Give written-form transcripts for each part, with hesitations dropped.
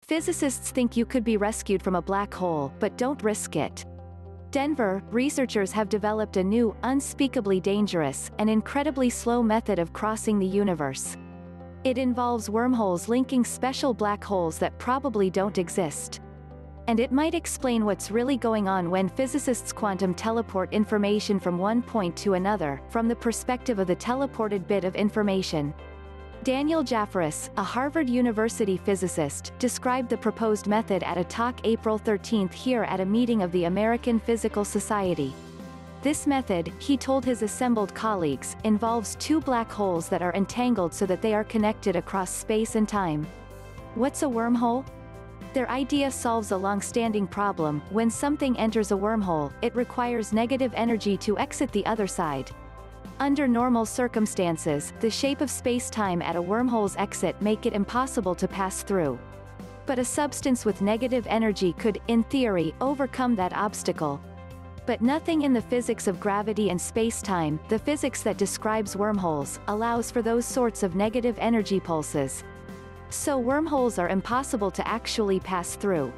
Physicists think you could be rescued from a black hole, but don't risk it. Denver, researchers have developed a new, unspeakably dangerous, and incredibly slow method of crossing the universe. It involves wormholes linking special black holes that probably don't exist. And it might explain what's really going on when physicists quantum teleport information from one point to another, from the perspective of the teleported bit of information. Daniel Jafferis, a Harvard University physicist, described the proposed method at a talk April 13 here at a meeting of the American Physical Society. This method, he told his assembled colleagues, involves two black holes that are entangled so that they are connected across space and time. What's a wormhole? Their idea solves a long-standing problem. When something enters a wormhole, it requires negative energy to exit the other side. Under normal circumstances, the shape of space-time at a wormhole's exit make it impossible to pass through. But a substance with negative energy could, in theory, overcome that obstacle. But nothing in the physics of gravity and space-time, the physics that describes wormholes, allows for those sorts of negative energy pulses. So wormholes are impossible to actually pass through.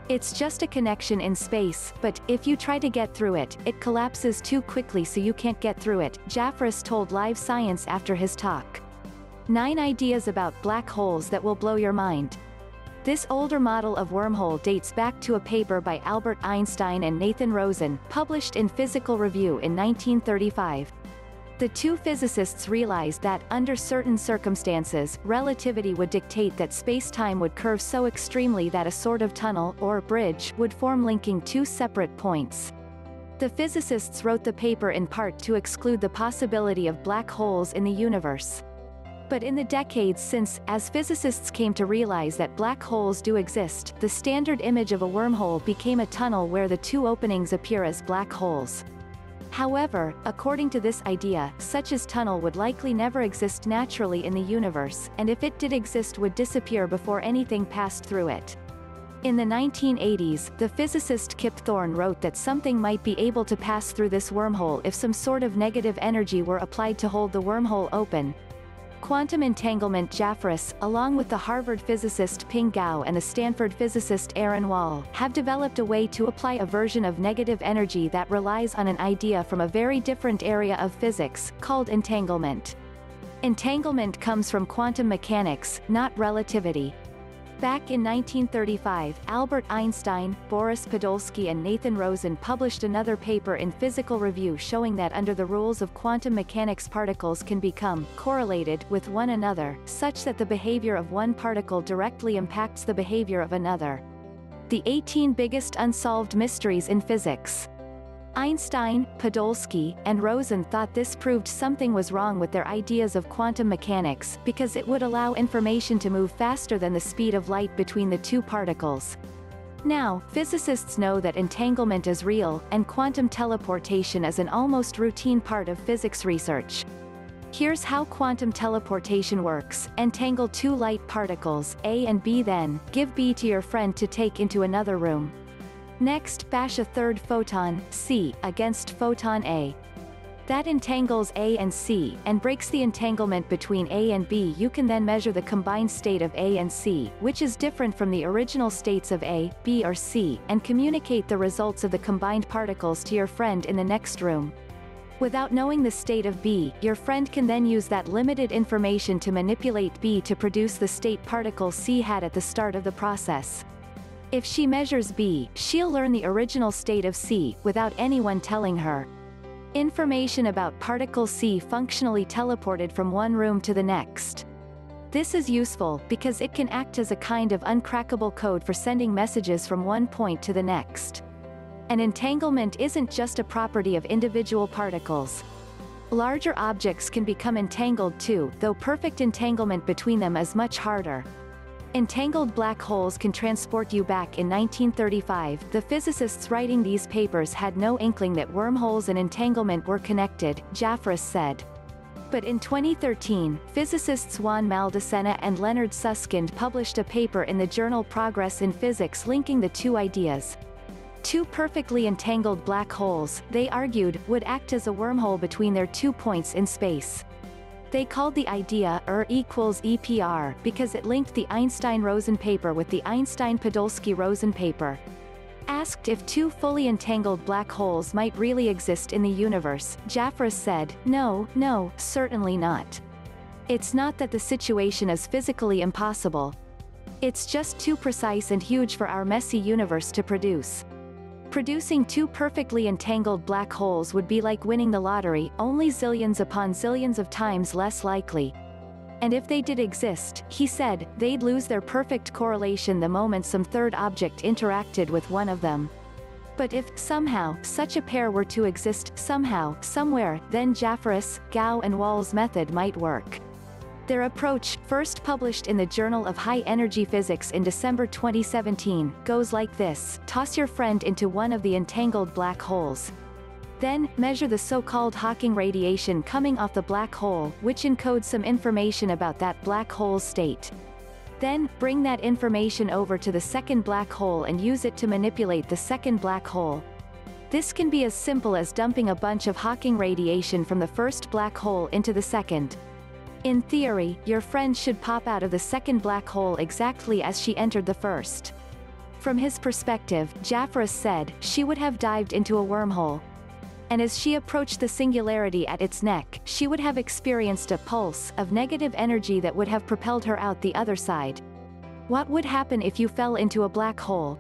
It's just a connection in space, but, if you try to get through it, it collapses too quickly so you can't get through it, Jafferis told Live Science after his talk. 9 ideas about black holes that will blow your mind. This older model of wormhole dates back to a paper by Albert Einstein and Nathan Rosen, published in Physical Review in 1935. The two physicists realized that, under certain circumstances, relativity would dictate that space-time would curve so extremely that a sort of tunnel, or bridge, would form linking two separate points. The physicists wrote the paper in part to exclude the possibility of black holes in the universe. But in the decades since, as physicists came to realize that black holes do exist, the standard image of a wormhole became a tunnel where the two openings appear as black holes. However, according to this idea, such a tunnel would likely never exist naturally in the universe, and if it did exist would disappear before anything passed through it. In the 1980s, the physicist Kip Thorne wrote that something might be able to pass through this wormhole if some sort of negative energy were applied to hold the wormhole open. Quantum entanglement. Jafferis, along with the Harvard physicist Ping Gao and the Stanford physicist Aaron Wall, have developed a way to apply a version of negative energy that relies on an idea from a very different area of physics, called entanglement. Entanglement comes from quantum mechanics, not relativity. Back in 1935, Albert Einstein, Boris Podolsky and Nathan Rosen published another paper in Physical Review showing that under the rules of quantum mechanics particles can become correlated with one another, such that the behavior of one particle directly impacts the behavior of another. The 18 biggest unsolved mysteries in physics. Einstein, Podolsky, and Rosen thought this proved something was wrong with their ideas of quantum mechanics, because it would allow information to move faster than the speed of light between the two particles. Now, physicists know that entanglement is real, and quantum teleportation is an almost routine part of physics research. Here's how quantum teleportation works. Entangle two light particles, A and B, then give B to your friend to take into another room. Next, bash a third photon, C, against photon A. That entangles A and C, and breaks the entanglement between A and B. You can then measure the combined state of A and C, which is different from the original states of A, B or C, and communicate the results of the combined particles to your friend in the next room. Without knowing the state of B, your friend can then use that limited information to manipulate B to produce the state particle C had at the start of the process. If she measures B, she'll learn the original state of C, without anyone telling her. Information about particle C functionally teleported from one room to the next. This is useful, because it can act as a kind of uncrackable code for sending messages from one point to the next. An entanglement isn't just a property of individual particles. Larger objects can become entangled too, though perfect entanglement between them is much harder. Entangled black holes can transport you back. In 1935, the physicists writing these papers had no inkling that wormholes and entanglement were connected, Jafferis said. But in 2013, physicists Juan Maldacena and Leonard Susskind published a paper in the journal Progress in Physics linking the two ideas. Two perfectly entangled black holes, they argued, would act as a wormhole between their 2 points in space. They called the idea equals EPR because it linked the Einstein-Rosen paper with the Einstein-Podolsky-Rosen paper. Asked if two fully entangled black holes might really exist in the universe, Jafrus said, No, certainly not. It's not that the situation is physically impossible. It's just too precise and huge for our messy universe to produce. Producing two perfectly entangled black holes would be like winning the lottery, only zillions upon zillions of times less likely. And if they did exist, he said, they'd lose their perfect correlation the moment some third object interacted with one of them. But if, somehow, such a pair were to exist, somehow, somewhere, then Jafrus, Gao and Wall's method might work. Their approach, first published in the Journal of High Energy Physics in December 2017, goes like this: toss your friend into one of the entangled black holes. Then, measure the so-called Hawking radiation coming off the black hole, which encodes some information about that black hole's state. Then, bring that information over to the second black hole and use it to manipulate the second black hole. This can be as simple as dumping a bunch of Hawking radiation from the first black hole into the second. In theory, your friend should pop out of the second black hole exactly as she entered the first. From his perspective, Jafrus said, she would have dived into a wormhole. And as she approached the singularity at its neck, she would have experienced a pulse of negative energy that would have propelled her out the other side. What would happen if you fell into a black hole?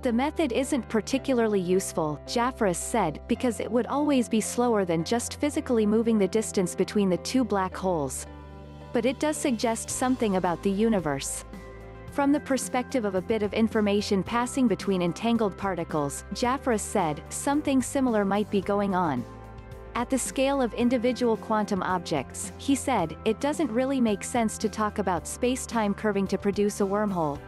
The method isn't particularly useful, Jafrus said, because it would always be slower than just physically moving the distance between the two black holes. But it does suggest something about the universe. From the perspective of a bit of information passing between entangled particles, Jafrus said, something similar might be going on. At the scale of individual quantum objects, he said, it doesn't really make sense to talk about space-time curving to produce a wormhole.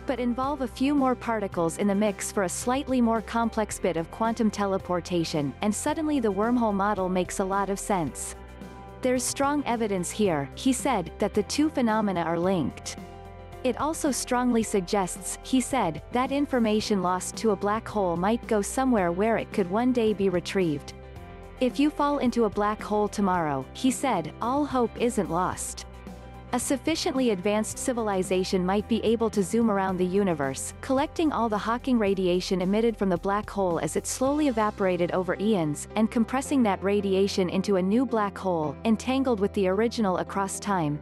But involve a few more particles in the mix for a slightly more complex bit of quantum teleportation, and suddenly the wormhole model makes a lot of sense. There's strong evidence here, he said, that the two phenomena are linked. It also strongly suggests, he said, that information lost to a black hole might go somewhere where it could one day be retrieved. If you fall into a black hole tomorrow, he said, all hope isn't lost. A sufficiently advanced civilization might be able to zoom around the universe, collecting all the Hawking radiation emitted from the black hole as it slowly evaporated over eons, and compressing that radiation into a new black hole, entangled with the original across time.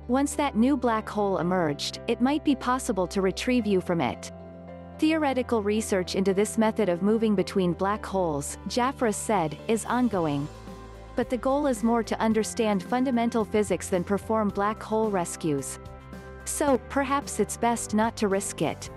Once that new black hole emerged, it might be possible to retrieve you from it. Theoretical research into this method of moving between black holes, Jafrus said, is ongoing. But the goal is more to understand fundamental physics than perform black hole rescues. So, perhaps it's best not to risk it.